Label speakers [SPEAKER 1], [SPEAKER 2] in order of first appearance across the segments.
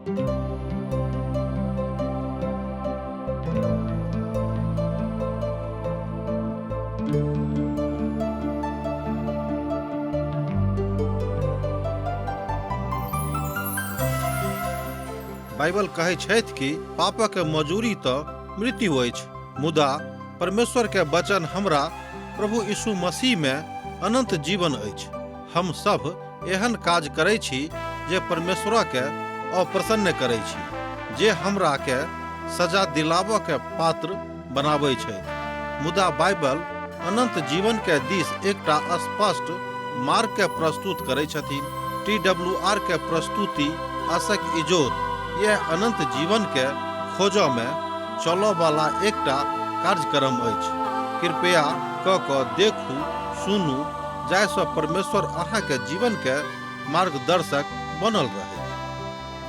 [SPEAKER 1] Bible कहै छथि कि पापक मजूरी तऽ मृत्यु अछि, मुदा परमेश्वर के वचन हमरा प्रभु यीशु मसीह में अनंत जीवन अछि। हम सब एहन काज करै छी जे परमेश्वर के अप्रसन्न करै छी, जे हमरा के सजा दिलाबऽ के पात्र बनाबै छै। मुदा बाइबल अनंत जीवन के दिस एकटा स्पष्ट मार्ग के प्रस्तुत करै छथिन। TWR के प्रस्तुति आशक इजोत यह अनंत जीवन के खोजो में चलो वाला एकटा कार्यक्रम अछि। कृपया क देखू, सुनू, जाहिसँ परमेश्वर अहाँ के जीवन के मार्गदर्शक बनल रहे।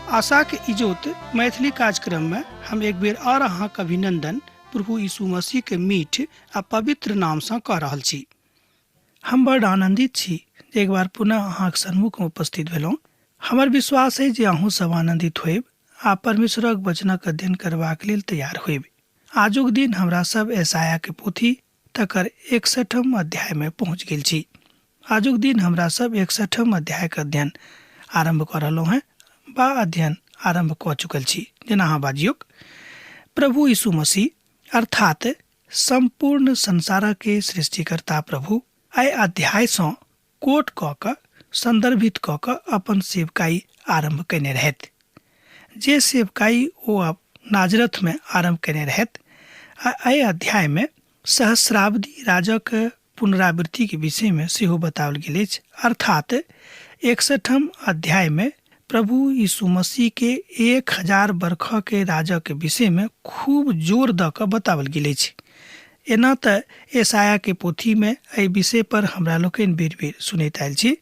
[SPEAKER 2] आशा के इजोत मैथिली कार्यक्रम में हम एक बेर और अहाँक अभिनंदन प्रभु यीशु मसीह के मीठ आ पवित्र नाम से कह रहल छी। हम बड़ आनंदित छी जे एक बार पुनः अहाँक सन्मुख में उपस्थित भेलहुँ। हमर विश्वास है जे अहूँ सब आनंदित होएब आ परमेश्वरक वचनक अध्ययन करबाक लेल तैयार होएब। आजुक दिन हमरा सब यशायाह के पोथी तकर 61 अध्याय में पहुँच गेल छी। आजुक दिन हमरा सब 61 अध्याय के अध्ययन आरंभ कर रहलहुँ हैं बा अध्ययन आरंभ क चुकल छी। जेना अहाँ बाजियोक, प्रभु यीशु मसीह अर्थात संपूर्ण संसार के सृष्टिकर्ता प्रभु आइ अध्याय से कोट क संदर्भित क अपन सेवकाई आरंभ कने रहत। जे सेवकाई ओ अब नाजरथ में आरंभ कने रहत, एहि अध्याय में सहस्राब्दी राजक पुनरावृत्ति के विषय में सेहो बताओल गेल अछि। अर्थात 61 अध्याय में प्रभु यीशु मसीह के 1000 वर्ष के राजक के विषय में खूब जोर द क बताओल गेल अछि। एना त यशायाह के पोथी में एहि विषय पर हमरा लोकनि बेर बेर सुनैत आयल छी,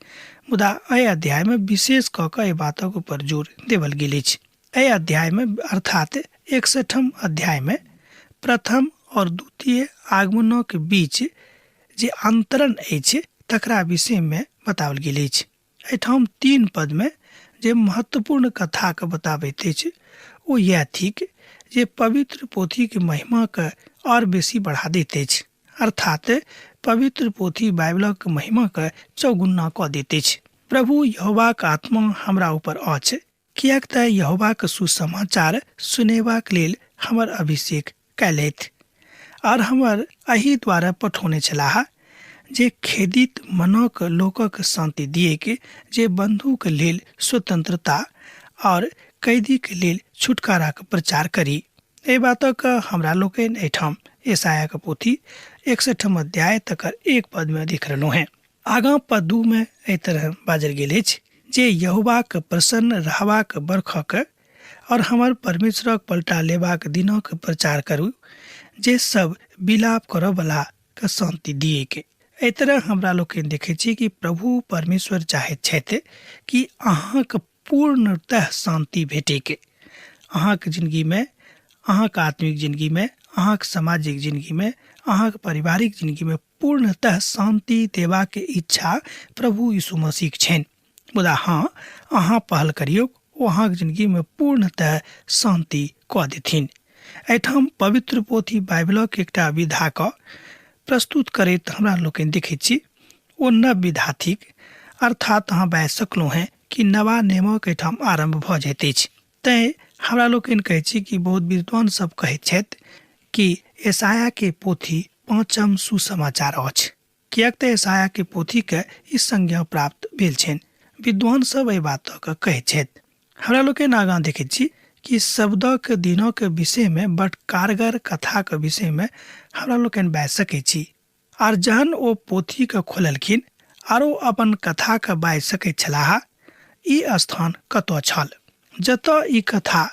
[SPEAKER 2] मुदा एहि अध्याय में विशेष क एहि बातक ऊपर जोर देवल गेल अछि। एहि अध्याय में अर्थात 61 अध्याय में प्रथम और द्वितीय आगमनों के बीच जे अंतरण अछि तकरा विषय में बताओल गेल अछि। एठाम 3 पद में जे महत्वपूर्ण कथा के बताबैत अछि ओ यह थिक जे पवित्र पोथी के महिमा के और बेसी बढ़ा दैत अछि। अर्थात पवित्र पोथी बाइबलक महिमा के चौगुना क दैत अछि। प्रभु यहोवाक आत्मा हमरा ऊपर अछि, कियाक त यहोवाक सुसमाचार सुनेबाक लेल हमर अभिषेक कयलथि और हमर एहि द्वारा पठौने छलाह जे खेदित मनक लोकक शांति दिए के, जे बंधुक लेल स्वतंत्रता और कैदी के लेल छुटकारा के प्रचार करी। एहि बातक हमरा लोकनि एठाम यशायाह के पोथी 61 अध्याय तकर 1 पद में देख रहलहुँ हैं। आगाँ पद 2 में एहि तरह बाजल गेल अछि जे यहोवाक प्रसन्न रहबाक बरखक और हमर परमेश्वरक पलटा लेबाक दिनक प्रचार करू, जे सब विलाप करऽ वाला के शांति दिए के। एहि तरह हमरा लोकनि देखै छी कि प्रभु परमेश्वर चाहैत छथि कि अहाँक पूर्णतः शांति भेटे के। अहाँक जिंदगी में, अहाँक आत्मिक जिंदगी में, अहाँक सामाजिक जिंदगी में, अहाँक पारिवारिक जिंदगी में पूर्णतः शांति देवा के इच्छा प्रभु यीशु मसीह छनि। मुदा हाँ, अहाँ पहल करियो ओ अहाँक जिंदगी में पूर्णतः शांति क देथिन। एठाम पवित्र पोथी बाइबलक एकटा विधा क प्रस्तुत करैत हमरा लोकनि देखैत छी। ओ नव विधा थिक, अर्थात अहाँ बाजि सकलहुँ हैं कि नवा नेमक एठाम आरंभ भ जाइत अछि। तैं हमरा लोकनि कहै छी कि बहुत विद्वान सब कहैत छथि कि यशायाह के पोथी 5म सुसमाचार अछि, कियाक त यशायाह के पोथी के ई संज्ञा प्राप्त भेल छनि। विद्वान सब एहि बातक कहैत छथि। हमरा लोकनि आगाँ देखैत छी कि शब्दक दिनक विषय में बड़ कारगर कथा के विषय में हमरा लोकनि बाजि सकै छी। आर जहन ओ पोथी के खोललखिन आरो अपन कथा के बाजि सकैत छलाह, ई स्थान कतऽ छल जतऽ ई कथा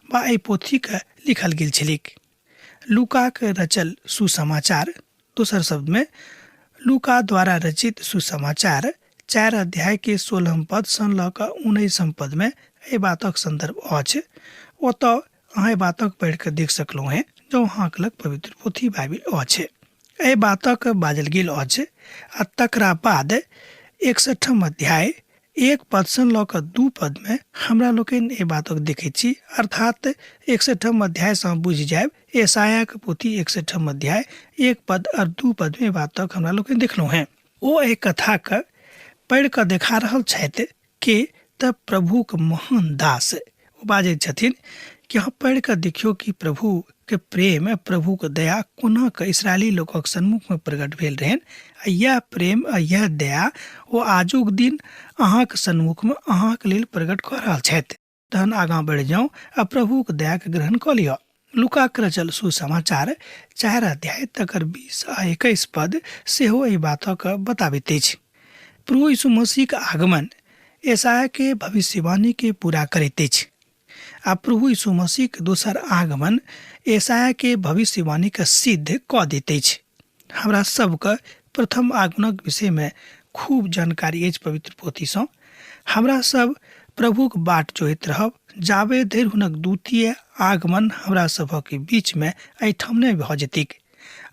[SPEAKER 2] बा एहि पोथी के लिखल गेल छलिक। लूका के रचल सुसमाचार, दोसर शब्द में लूका द्वारा रचित सुसमाचार 4 अध्याय के 16 पद सँ ल क 19 पद में एहि बातक संदर्भ अछि। ओतऽ अहाँ एहि बातक पढ़ि के देख सकलहुँ हैं जो अहाँक लग पवित्र पोथी बाइबिल अछि। एहि बातक बाजल गेल अछि आ तकरा बाद 61 अध्याय एक पद सन लऽ कऽ 2 पद में हमरा लोकन ए बातक देखै छी, अर्थात 61 अध्याय से हम बुझ जायब यशाया के पोथी 61 अध्याय 1 पद और 2 पद में बातक हमरा लोकन देखलहुँ हैं। ओ एक कथा के पढ़ कऽ देखा रहल छथि कि तब प्रभु के महान दास ओ बाजै छथिन कि हम पढ़ कऽ देखियो कि प्रभु के प्रेम, प्रभु के दया कोना के इसराइली लोकक सन्मुख में प्रकट भेल रहन। यह प्रेम आ यह दया ओ आजुक दिन अहाँके सन्मुख में अहाँके लेल प्रकट कऽ रहल छथि। तहन आगाँ बढ़ि जाऊँ आ प्रभु के दया के ग्रहण कऽ लिअ। लुका के रचल सुसमाचार 4 अध्याय तकर 20 आ 21 पद सेहो एहि बातक बताबैत अछि। प्रभु यीशु मसीह के आगमन यशाया के भविष्यवाणी के पूरा करैत अछि आ प्रभु यीशु मसीह के दोसर आगमन यशाया के भविष्यवाणी के सिद्ध कऽ दैत अछि। हमरा सबके प्रथम आगमनक विषय में खूब जानकारी अछि पवित्र पोथी सँ। हमरा सब प्रभु के बाट जोहैत रहब जाबे धरि हुनक द्वितीय आगमन हमरा सभक बीच में एहिठाम नहि भऽ जेतिक,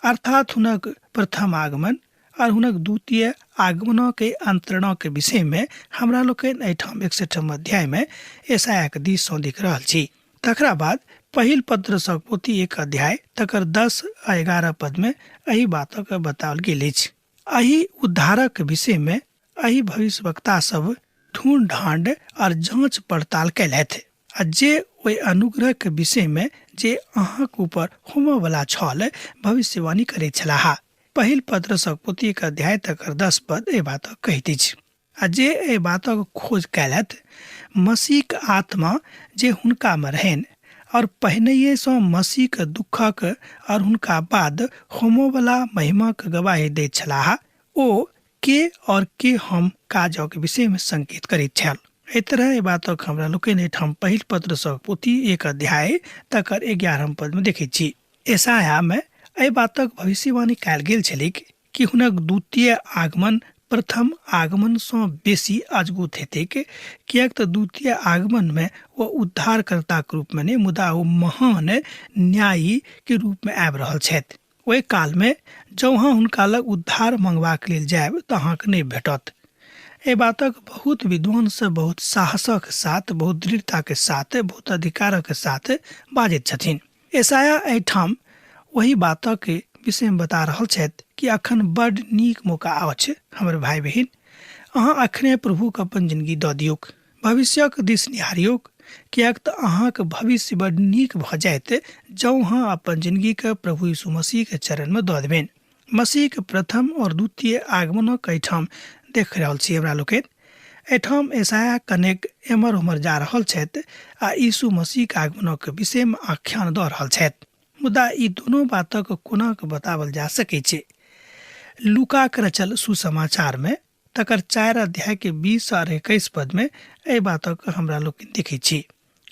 [SPEAKER 2] अर्थात हुनक प्रथम आगमन और हुनक द्वितीय आगमन के अंतरण के विषय में हमरा लोकन एहिठाम 61 अध्याय में यशाया के दिस सँ देख रहल छी। तकरा बाद पहिल पत्रसक पोथी 1 अध्याय तकर 10 आ 11 पद में एही बातक बताओल गेल अछि। एही उद्धारक विषय में एही भविष्यवक्ता सब ढूंढ ढांड और जांच पड़ताल कैलथि आ जे ओहि अनुग्रह के विषय में जे अहाँक ऊपर होमय वाला छल भविष्यवाणी करैत छलाह। पहिल पत्रसक पोथी 1 अध्याय तकर 10 पद ए बातक कहैत अछि। आ जे ए बातक खोज कैलथि मसीह के आत्मा जे हुनका में रहनि और पहिनहिए सँ मसीह के दुखक और हुनका बाद होमो वाला महिमा के गवाही दैत छलाह, ओ के और के हम काजक विषय में संकेत करैत छल। एहि तरह ए बातक हमरा लोकनि एहिठाम पहिल पत्रसक पोथी 1 अध्याय तकर 11 पद में देखैत छी। यशाया में एहि बातक भविष्यवाणी कयल गेल छलिक कि हुनक द्वितीय आगमन प्रथम आगमन सँ बेसी अजगूत हेतैक, कियाक तऽ द्वितीय आगमन में वो उद्धारकर्ता के रूप में नहीं मुदा वो महान न्यायी के रूप में आबि रहल छथि। ओहि काल में जँ अहाँ हुनका लग उद्धार मंगबाक लेल जायब तऽ अहाँके नहीं भेटत। एहि बातक बहुत विद्वान से बहुत साहसक साथ, बहुत दृढ़ता के साथ, बहुत अधिकारक के साथ बाजैत छथिन। यशाया एहिठाम वही बातक विषय में बता रहल छथि कि अखन बड़ नीक मौका अछि हमर भाई बहिन, अहाँ अखने प्रभु के अपन जिंदगी दऽ दियौक, भविष्यक दिस निहारियौक, कियाक तऽ अहाँके भविष्य बड़ नीक भऽ जायत जँ अहाँ अपन जिंदगी के प्रभु यीशु मसीह के चरण में दऽ देबनि। मसीह के प्रथम और द्वितीय आगमनक एहिठाम देख रहल छी हमरा लोकनि। एहिठाम यशाया कनेक एमर उमर जा रहल छथि आ यीशु मसीह के आगमनक विषय में आख्यान दऽ रहल छथि, मुदा ई दोनों बातक कोना के बतावल जा सकै छै। लूका के रचल सुसमाचार में तकर 4 अध्याय के 20 और 21 पद में एहि बातक हमरा लोग देखै छी,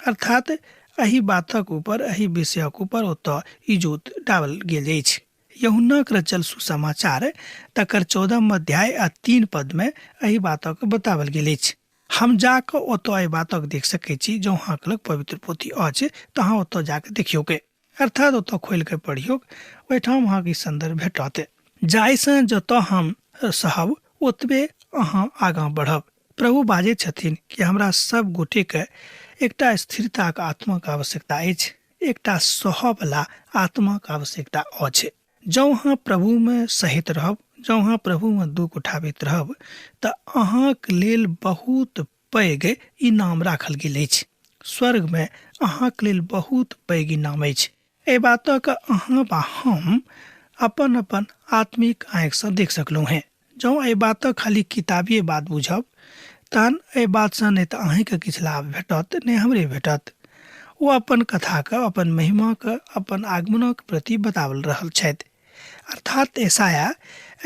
[SPEAKER 2] अर्थात एही बातक ऊपर एही विषयक ऊपर ओतऽ इजोत डालल गेल अछि। यूहन्ना के रचल सुसमाचार तकर 14 अध्याय आ 3 पद में एही बातक बतावल गेल अछि। हम जाके ओतऽ एहि बातक देख सकै छी, जँ अहाँक लग पवित्र पोथी अछि तऽ अहाँ ओतऽ जाके देखियोके, अर्थात ओतऽ खोल के पढ़ियोक, ओहिठाम अहाँके संदर्भ भेटत जाहिसँ जतऽ हम सहब ओतबे अहाँ आगाँ बढ़ब। प्रभु बाजै छथिन कि हमरा सब गोटे के एकटा स्थिरता के आत्मा के आवश्यकता अछि, एकटा सहब वाला आत्मा के आवश्यकता अछि। जँ अहाँ प्रभु में सहित रहब, जँ अहाँ प्रभु में दुख उठाबैत रहब तऽ अहाँक लेल बहुत पैघ इनाम राखल गेल अछि। स्वर्ग में अहाँक लेल बहुत पैघ इनाम अछि। एहि बातक अहाँ वा हम अपन अपन आत्मिक आँखि सँ देख सकलहुँ हैं। जँ एहि बातक खाली किताबीय बात बुझब तहन एहि बात सँ नहि तऽ अहींके किछु लाभ भेटत नहि हमरे भेटत। ओ अपन कथा के, अपन महिमा के, अपन आगमनक प्रति बतावल रहल छथि, अर्थात यशाया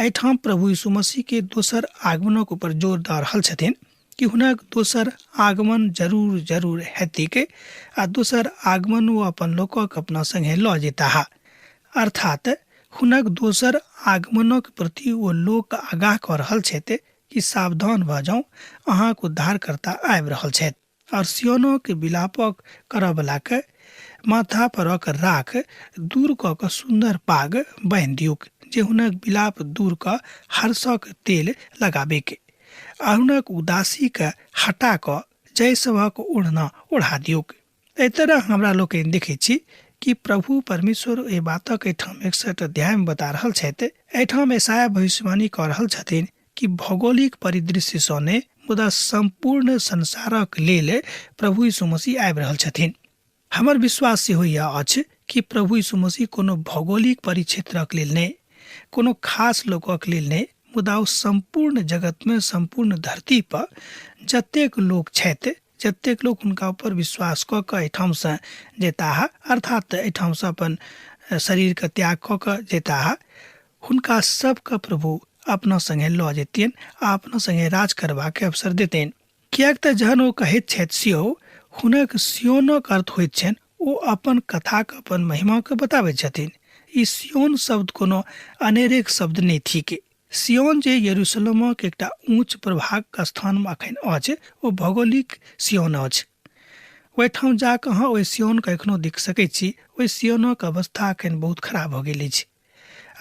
[SPEAKER 2] एहिठाम प्रभु यीशु मसीह के दोसर आगमनक ऊपर जोर दऽ रहल छथिन कि हुनक दोसर आगमन जरूर जरूर हेतैक आ दोसर आगमन वो अपन लोकक अपना संगे लऽ जेताह, अर्थात हुनक दोसर आगमनक प्रति वो लोक आगाह कऽ रहल छथि कि सावधान भऽ जाउ, अहाँक उद्धारकर्ता आबि रहल छथि। और सियोनो के विलापक करऽ वाला के माथा पर राख दूर कऽ के सुंदर पाग बांधि दियौक, जे हुनक विलाप दूर कऽ हर्षक तेल लगाबे के आ हुनक उदासी के हटा क जय सभक ओढ़ना ओढ़ा दियौक। एहि तरह हमरा लोग देखै छी कि प्रभु परमेश्वर ए बातक एठाम 61 अध्याय में बता रहल छथि। एठाम यशायाह भविष्यवाणी कऽ रहल छथिन कि भौगोलिक परिदृश्य सँ ने मुदा संपूर्ण संसारक लेल प्रभु यीशु मसीह आबि रहल छथिन। हमर विश्वास सेहो यह अछि कि प्रभु यीशु मसीह कोनो भौगोलिक परिक्षेत्रक लेल नहि, कोनो खास लोकक लेल नहि, मुदा ओ संपूर्ण जगत में, संपूर्ण धरती पर जतेक लोक छथि, जतेक लोक हुनका ऊपर विश्वास कऽ कऽ एहिठाम से जेताह, अर्थात एहिठाम से अपन शरीर के त्याग कऽ कऽ जेताह, हुनका सबके प्रभु अपना संगे लऽ जेतियन आ अपना संगे राज करबाक अवसर देतनि। किएक तऽ जहन ओ कहैत छथि सियो, हुनक सियोनक अर्थ होइत छनि ओ अपन कथाक, अपन महिमाके बताबैत छथिन। ई सियोन शब्द कोनो अनेरेक शब्द नहि थिक। सियोन जे यरूशलेमक एकटा ऊंच प्रभाग स्थान में अखन अछि, ओ भौगोलिक सियोन अछि। ओहिठाम जाकऽ अहाँ ओहि सियोनके एखनो देख सकैत छी। ओहि सियोनक अवस्था अखन बहुत खराब भऽ गेल अछि,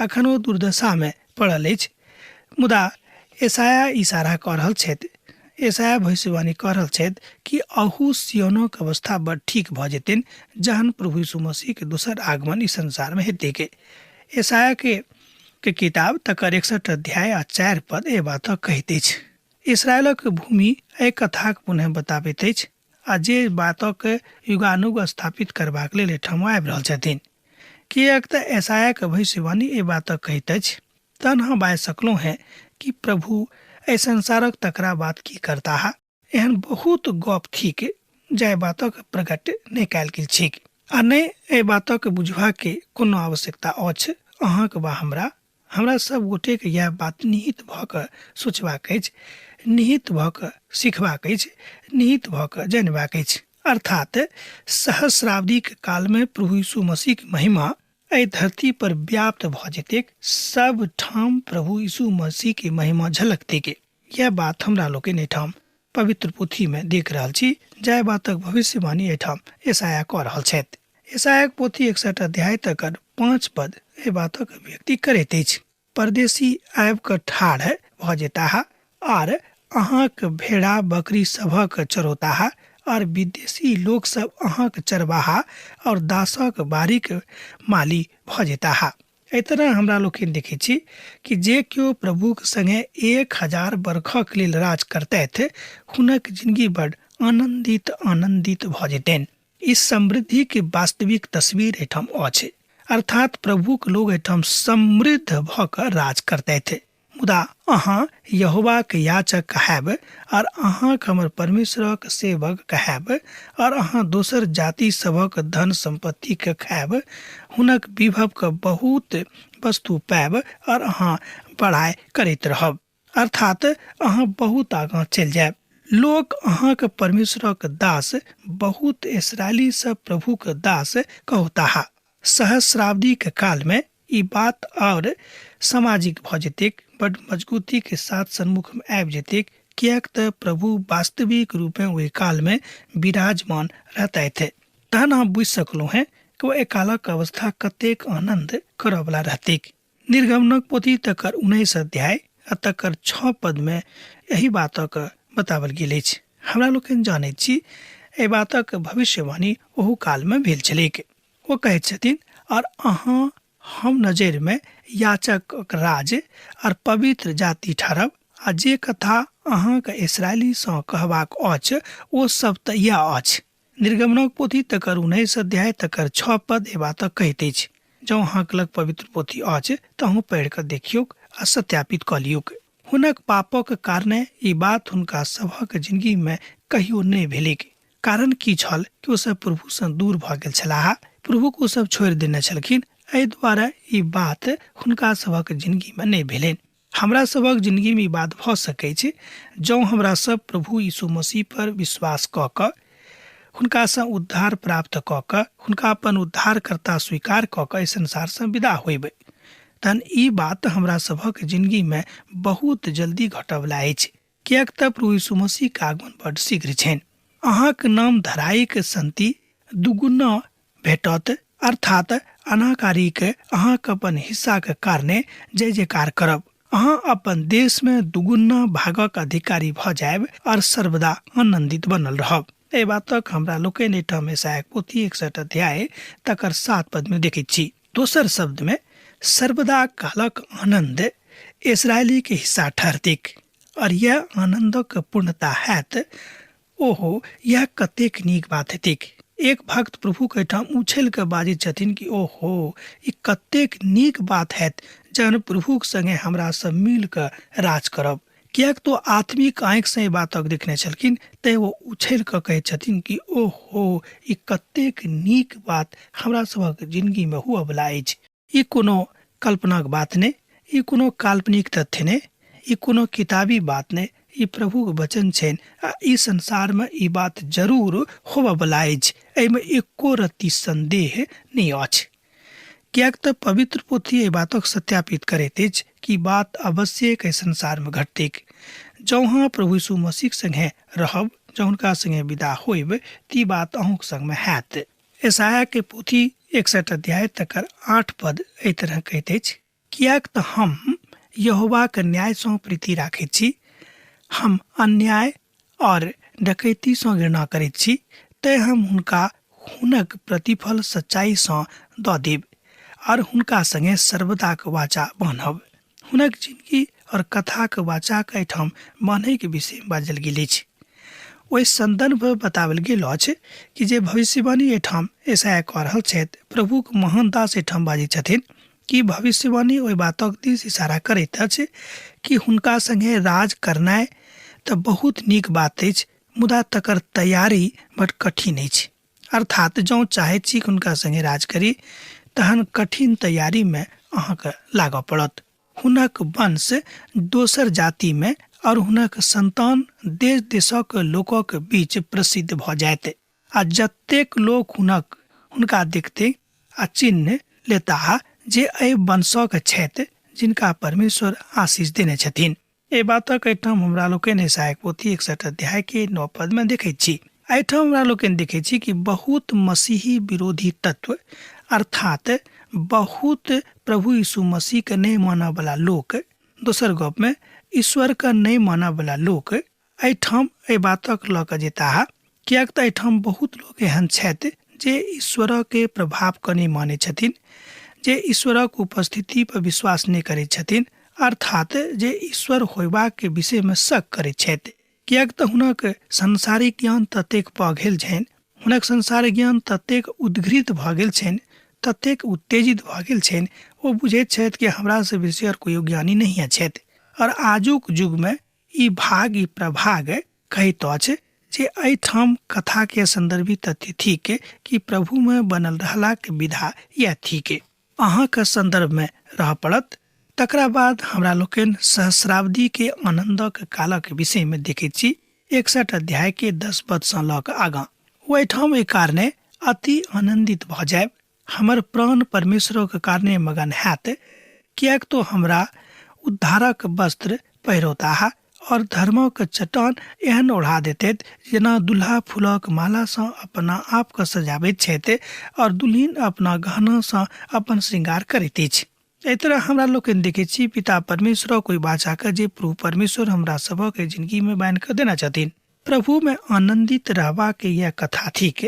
[SPEAKER 2] अखन ओ दुर्दशा में पड़ल अछि। मुदा यशायाह इशारा कऽ रहल छथि, यशायाह भविष्यवाणी कऽ रहल छथि कि अहू सियोनक अवस्था बड़ ठीक भऽ जेतनि जहन प्रभु यीशु मसीह के दोसर आगमन ई संसार में हेतै के। यशायाह के किताब तकर 61 अध्याय आ 4 पद ए बात कहैत अछि। इस्राएलक भूमि एहि कथाक पुनः बताबैत अछि आ जे बातक युगानुग स्थापित करबाक लेल एहिठाम आबि रहल छथिन। किएक तऽ यशायाह के भविष्यवाणी ए बात कहैत अछि। तहन हम बाजि सकलहुँ हैं कि प्रभु एहि संसारक तकरा बात की करता है। एहन बहुत गप थिक जे बातक प्रकट नहि कयल गेल छिक आ नहि एहि बातक बुझबाक कोनो आवश्यकता अछि अहाँक वा हमरा सब गोटे के यह बात निहित भऽ कऽ सोचबाक अछि, निहित भऽ कऽ सिखबाक अछि, निहित भऽ कऽ जानबाक अछि। अर्थात सहस्राब्दीक काल में प्रभु यीशु मसीह के महिमा एहि धरती पर व्याप्त भऽ जेतैक। सब ठाम प्रभु यीशु मसीह के महिमा झलकते के। यह बात हमरा लोग एठाम पवित्र पोथी में देख रहल छी। जय बातक भविष्यवाणी एठाम यशायाह कऽ रहल छथि। यशायाह पोथी 61 अध्याय तकर 5 पद ए बातक व्यक्ति करैत अछि। परदेशी आबि कऽ ठाढ़ भऽ जेताह आर अहाँक भेड़ा बकरी सभक चरौताह और विदेशी लोक सब अहाँक चरवाहा और दासक बारीक माली भऽ जेताह। एहि तरह हमरा लोग देखै छी कि जे केओ प्रभुक संगे 1000 वर्षक लेल राज करतैथ, हुनक जिंदगी बड़ आनंदित भऽ जेतनि। इस समृद्धि के वास्तविक तस्वीर एठाम अछि, अर्थात प्रभुक लोग एठाम समृद्ध भऽ कऽ राज करतैथ। मुदा अहाँ यहोवा के याचक कहब और अहाँ हमर परमेश्वरक सेवक कहब और अहाँ दोसर जाति सबक धन संपत्ति के खायब, हुनक विभव के बहुत वस्तु पायब और अहाँ बढ़ाई करैत रहब, अर्थात अहाँ बहुत आगाँ चलि जायब। लोक अहाँक परमेश्वरक दास, बहुत इस्राएली सब प्रभु के दास कहता। सहस्राब्दी के काल में ई बात और सामाजिक भऽ जेतैक, बड़ मजबूती के साथ सन्मुख में आबि जेतैक। किएक तऽ प्रभु वास्तविक रूप में ओहि काल में विराजमान रहतैथ। तहन हम बुझि सकलहुँ हैं कि ओ कालक अवस्था कतेक आनंद करऽ वाला रहतैक। निर्गमनक पोथी तकर 19 अध्याय आ तकर 6 पद में यही बातक बतावल गेल अछि। हमरा लोग जानैत छी एहि बातक भविष्यवाणी ओहू काल में भेल छलैक। ओ कहैत छथिन, और अहाँ हम नजर में याचक राज और पवित्र जाति ठहरब, आ जे कथा अहाँके इस्राएली सँ कहबाक अछि ओ सब तऽ यह अछि। निर्गमनक पोथी तकर 19 अध्याय तकर 6 पद ए बात कहैत अछि। जँ अहाँक लग पवित्र पोथी अछि तऽ अहूँ पढ़ि कऽ देखियौक आ सत्यापित कऽ लियौक। हुनक पापक कारणे ई बात हुनका सभक जिंदगी में कहियो नहि भेलैक। कारण की छल कि ओ सब प्रभु सँ दूर भऽ गेल छलाह, प्रभु को सब छोड़ि देने छलखिन। एहि द्वारा ई बात हुनका सभक जिंदगी में नहि भेलनि। हमरा सभक जिंदगी में ई बात भऽ सकै छै जँ हमरा सब प्रभु यीशु मसीह पर विश्वास कऽ कऽ, हुनका सँ उद्धार प्राप्त कऽ कऽ, हुनका अपन उद्धारकर्ता स्वीकार कऽ कऽ इस संसार सँ विदा होइबै, तहन ई बात हमरा सभक जिंदगी में बहुत जल्दी घटवला अछि। किएक तऽ प्रभु यीशु मसीह के आगमन बड़ शीघ्र छनि। अहाँक नाम धराइक संति दुगुना भेटत, अर्थात अनाकारी के अहाँक अपन हिस्सा के कारणे जय जयकार करब। अहाँ अपन देश में दुगुना भागक अधिकारी भ जायब और सर्वदा आनंदित बनल रहब। ए बातक हमरा लोकनि एठाम यशायाह पोथी 61 अध्याय तकर 7 पद में देखैत छी। दोसर शब्द में सर्वदा कालक आनंद इस्राएली के हिस्सा ठहरतिक और यह आनंदक पूर्णता हैत। ओहो, यह कतेक नीक बात हेतिक। एक भक्त प्रभु के ठाम उछल के बाजी छथिन कि ओहो, ई कतेक नीक बात हैत जहन प्रभु के संगे हमरा सब मिल के राज करब। कियाक तो आत्मिक आंख से बातक देखने छलखिन, ते वो उछल के कहे छथिन कि ओहो, ई कतेक नीक बात हमरा सबक जिंदगी में हुआ बला अछि। ई कोनो कल्पनाक बात ने, ई कोनो काल्पनिक तथ्य ने, ई कोनो किताबी बात ने, ई प्रभु के वचन छेन। ई संसार में ई बात जरूर होबा बला अछि। एमे एको रत्ती संदेह नहीं अछि। कियाक त पवित्र पोथी ए बातक सत्यापित करैत अछि कि बात अवश्य के संसार में घटतिक। जौहाँ प्रभु यीशु मसीह संगे रहब, जौ हुनका संगे विदा होइब, ती बात अहूँक संग में हैत। यशायाह के पोथी 61 अध्याय तकर 8 पद एहि तरह कहैत अछि, कियाक त हम यहोवा के न्याय सँ प्रीति राखैत छी, हम अन्याय और डकैती सँ घृणा करैत छी, तै हम हुनका हुनक प्रतिफल सच्चाई सँ दऽ देब और हुनका संगे सर्वदा के वाचा बान्हब। हुनक जिंदगी और कथा के वाचा के एठाम बान्है के विषय में बाजल गेल अछि। ओहि संदर्भ में बतावल गेल अछि कि जे भविष्यवाणी एठाम यशायाह कऽ रहल छथि, प्रभु के महान दास एठाम बाजै छथिन कि भविष्यवाणी ओहि बातक दिस इशारा करैत अछि कि हुनका संगे राज करनाइ तऽ बहुत नीक बात अछि, मुदा तकर तैयारी बड़ कठिन अछि। अर्थात जौं चाहै छी कि हुनका संगे राज करी, तहन कठिन तैयारी में अहाँके लागऽ पड़त। हुनक वंश दोसर जाति में और हुनक संतान देश देशक लोकक बीच प्रसिद्ध भ जायत। आ जतेक लोक हुनका देखते आ चिन्ह लेताह जे एहि वंशक छथि जिनका परमेश्वर आशीष देने छथिन। ए बातक एठाम हमरा लोकनि यशायाह पोथी 61 अध्याय के 9 पद में देखैत छी। एठाम हमरा लोकनि देखैत छी कि बहुत मसीही विरोधी तत्व अर्थात बहुत प्रभु यीशु मसीह के नहीं मानय वाला लोक, दोसर गप में ईश्वर के नहीं मानय वाला लोक एठाम ए बातक लऽ कऽ जेताह। कियाक तऽ एठाम बहुत लोग एहन छथि जे ईश्वर के प्रभाव के नहीं मानै छथिन, जे ईश्वरक उपस्थिति पर विश्वास नहीं करै छथिन, अर्थात जे ईश्वर होयबाक के विषय में शक करैत छथि। कियाक तऽ हुनक संसारिक ज्ञान ततेक भऽ गेल छनि, हुनक संसारिक ज्ञान ततेक उद्घृत भऽ गेल छनि, ततेक उत्तेजित भऽ गेल छनि, ओ बुझैत छथि कि हमरा से बेसी और कोई ज्ञानी नहीं छथि। और आजुक युग में ई भाग ई प्रभाग कहैत अछि जे एहिठाम कथा के संदर्भित तथ्य थिक कि प्रभु में बनल रहला के विधा यह थिक। अहाँ के संदर्भ में रह पड़त। तकरा बाद हमरा लोकनि सहस्राब्दी के आनंदक कालक विषय में देखैत छी 61 अध्याय के 10 पद सँ लऽ कऽ आगाँ। ओहिठाम एहि कारणे अति आनंदित भऽ जायब, हमर प्राण परमेश्वर के कारणे मगन हैत। कियाक तो हमरा उद्धारक वस्त्र पहिरौताह और धर्मक चट्टान एहन ओढ़ा देतैथ जेना दुल्हा फूलक माला सँ अपना आप के सजाबैत छथि और दुल्हिन अपना गहना सँ अपन श्रृंगार करैत अछि। एहि तरह हमरा लोकनि देखैत छी पिता परमेश्वर कोई वाचा के जे प्रभु परमेश्वर हमरा सबक जिंदगी में बान्हि कऽ देना छथिन। प्रभु में आनंदित रहबा के यह कथा थिक,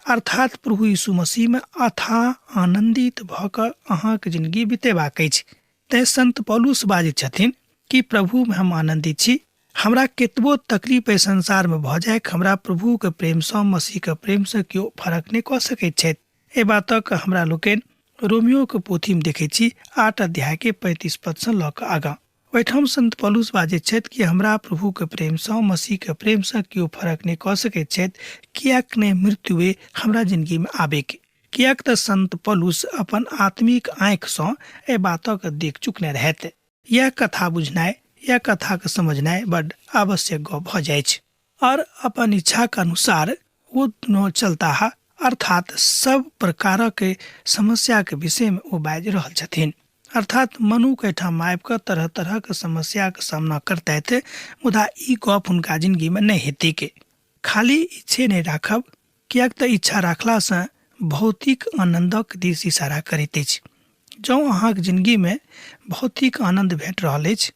[SPEAKER 2] अर्थात प्रभु यीशु मसीह में अथाह आनंदित भऽ कऽ अहाँके जिंदगी बितेबाक अछि। तैं संत पौलुस बाजैत छथिन कि प्रभु में हम आनंदित छी। हमरा केतबो तकलीफ एहि संसार में भऽ जाय, हमरा प्रभु के प्रेम सँ, मसीह के प्रेम सँ केओ फरक नहि कऽ सकैत छथि। एहि बातक हमरा लोकनि रोमियो के पोथी में देखैत छी 8 अध्याय के 35 पद सँ लऽ कऽ आगाँ। ओहिठाम संत पौलुस बाजैत छथि कि हमरा प्रभु के प्रेम सँ, मसीह के प्रेम सँ केओ फरक नहि कऽ सकैत छथि, कियाक ने मृत्युए हमरा जिंदगी में आबेक। कियाक तऽ संत पौलुस अपन आत्मिक आँख सँ एहि बातक देख चुकने रहथि। यह कथा बुझनाइ, यह कथा के समझनाइ बड़ आवश्यक गप भऽ जाइ छै और अपन इच्छा के अनुसार वो दोनों चलता है, अर्थात सब प्रकार के समस्या के विषय में वो बाजि रहल छथिन। अर्थात मनु के ठाम आबि कऽ तरह तरह के समस्या के सामना करते थे, मुदा ई गप हुनका जिंदगी में नहीं हेतै के। खाली इच्छे नहीं राखब, कियाक तऽ इच्छा राखला सँ भौतिक आनंदक दिस इशारा करैत अछि। जँ अहाँक जिंदगी में भौतिक आनंद भेट रहल अछि,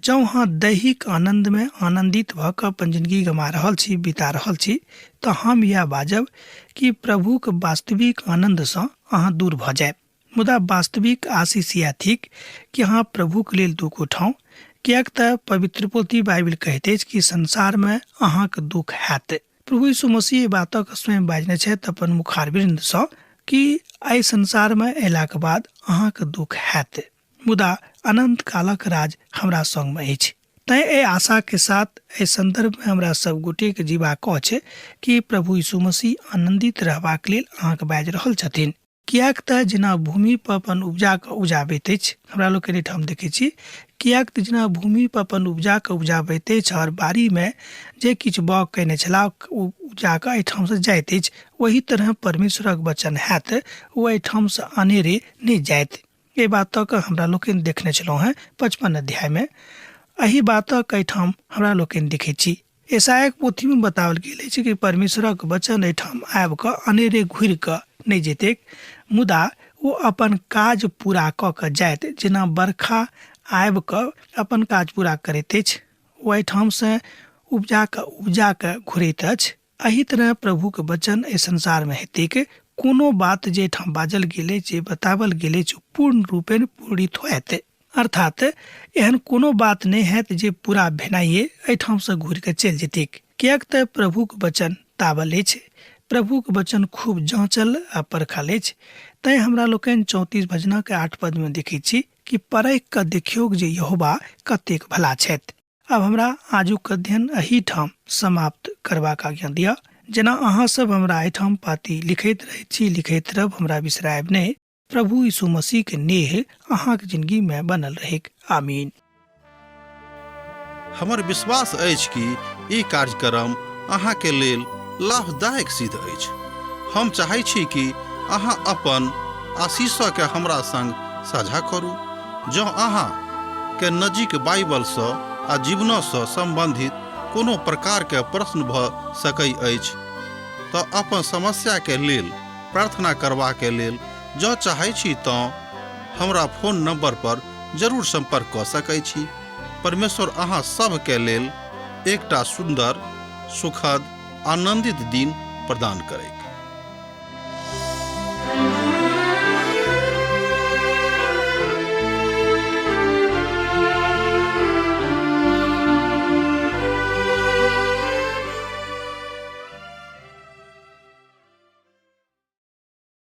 [SPEAKER 2] जँ अहाँ दैहिक आनंद में आनंदित भऽ कऽ अपन जिंदगी गमा रहल छी, बिता रहल छी, तऽ हम यह बाजब कि प्रभुक वास्तविक आनंदसँ अहाँ दूर भऽ जायब। मुदा वास्तविक आशीष यह थिक कि अहाँ प्रभुक लेल दुख उठाउ, किएक तऽ पवित्र पोथी बाइबल कहैत अछि कि संसार में अहाँक दुख हैत। प्रभु यीशु मसीह एहि बातक स्वयं बाजने छथि अपन मुखारबिंदसँ कि एहि संसार में अयलाक बाद अहाँक दुख हैत, मुदा अनंत कालक राज हमरा संग में अछि। तैं एहि आशा के साथ एहि संदर्भ में हमरा सब गोटे के जीवाक अछि कि प्रभु यीशु मसीह आनंदित रहबाक लेल अहाँके बाजि रहल छथिन। किएक तऽ जेना भूमि पर अपन उपजा के उपजाबैत अछि, हमरा लोग के एहिठाम देखै छी, किएक तऽ जेना भूमि पर अपन उपजा के उपजाबैत अछि और बाड़ी में जे किछु बाग कयने छलाह ओ उपजा के एहिठाम से जाइत अछि, वही तरह परमेश्वरक वचन हैत ओ एहिठाम से अनेरे नहि जायत। एहि बातक हमरा लोकनि देखने छलहुँ हैं 55 अध्याय में। एही बातक एहिठाम हमरा लोकनि देखै छी। यशायाक पोथी में बताओल गेल अछि कि परमेश्वरक वचन एहिठाम आबि कऽ अनेरे घुरि कऽ नहि जेतैक, मुदा ओ अपन काज पूरा कऽ कऽ जायत। जेना बरखा आबि कऽ अपन काज पूरा करैत अछि, ओ एहिठाम से उपजा कऽ घुरैत अछि, एही तरह प्रभुक वचन एहि संसार में हेतैक। कोनो बात जे एहिठाम बाजल गेल अछि, जे बतावल गेल अछि, पूर्ण रूपेण पूरित होयत। अर्थात एहन कोनो बात नहीं हैत जे पूरा भेनाइए एहिठाम से घुरि कऽ चलि जेतैक, किएक तऽ प्रभुक वचन तावल अछि। प्रभुक वचन खूब जाँचल आ परखल अछि। तैं हमरा लोकनि 34 भजनक 8 पद में देखै छी कि परखि कऽ देखियौ जे यहोवा कतेक भला छथि। अब हमरा आजुक अध्ययन एही ठाम समाप्त करबाक आज्ञा दिअ। जेना अहाँ सब हमरा एहिठाम पाती लिखैत रहै छी, लिखैत रहब, हमरा बिसरायब नहीं। प्रभु यीशु मसीह के नेह अहाँक जिंदगी में बनल रहेक। आमीन।
[SPEAKER 1] हमर विश्वास अछि कि ई कार्यक्रम अहाँके लेल लाभदायक सिद्ध अछि। हम चाहै छी कि अहाँ अपन आशीषके हमरा संग साझा करू। जँ अहाँ के नजीक बाइबलसँ आ जीवनसँ संबंधित कोनो प्रकारके प्रश्न भऽ सकै अछि तऽ अपन समस्याके लेल प्रार्थना करबाके लेल जँ चाहै छी तऽ हमरा फोन नंबर पर जरूर संपर्क कऽ सकै छी। परमेश्वर अहाँ सबके लेल एकटा सुंदर, सुखद, आनंदित दिन प्रदान करै।